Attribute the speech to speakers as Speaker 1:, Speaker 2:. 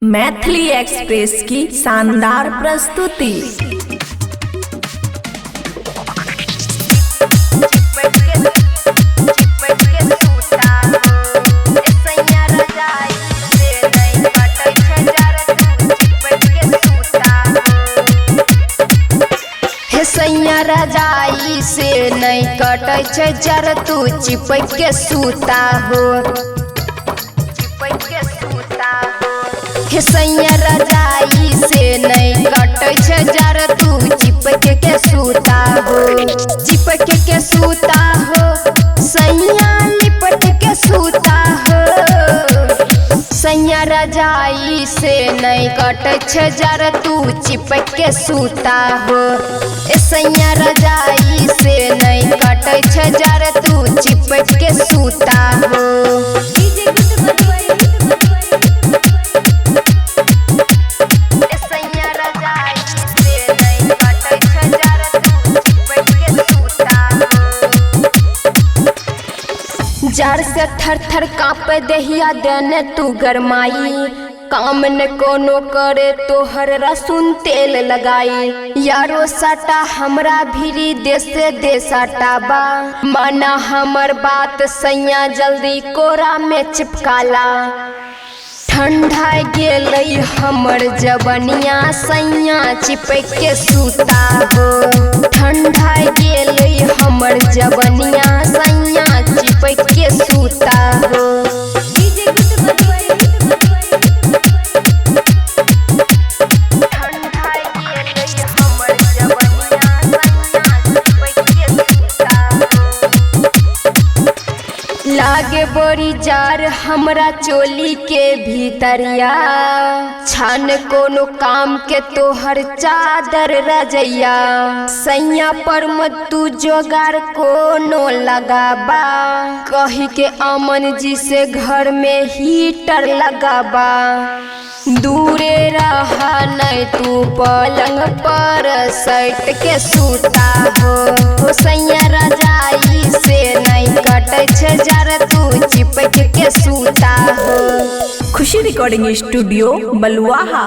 Speaker 1: Maithili express की शानदार प्रस्तुति।
Speaker 2: सैया रजाई से नहीं कटे छे जर तू चिपक के सूता हो। हे सैया रजाई से नहीं कटे छे जर तू चिपक के सूता हो। चिपक के सूता हो सैया लिपट के सूता हो। सैया रजाई से नहीं कटे छे जर तू चिपक के सूता हो। सैया रजाई से नहीं कटे छे जर तू चिपक के सूता हो। सैया रजाई से नहीं कटे छे जर तू चिपक के सूता हो। जार से थर थर कांप दहिया देने तू गरमाई। काम न कोनो करे तोहर रसून तेल लगाई। यारो साटा हमरा भीरी देसे दे साटा बा। माना हमर बात सैया जल्दी कोरा में चिपकाला। ठंडा गेलई हमर जवनिया सैया चिपक के सूता हो। ठंडा गेलई हमर जवनिया सैया चिपक के सूता हो। लागे बोरी जार हमरा चोली के भीतरिया। छान कोनो काम के तोहर चादर रजैया। सैया पर मत तू जोगार कोनो लगाबा। कही के अमन जी से घर में हीटर लगाबा। दूरे रहा नहीं तू पलंग पर सट के सूता हो। सैया रजाई से नहीं कटे छे जर तू चिपक के सूता हो।
Speaker 1: खुशी रिकॉर्डिंग स्टूडियो बलुआहा।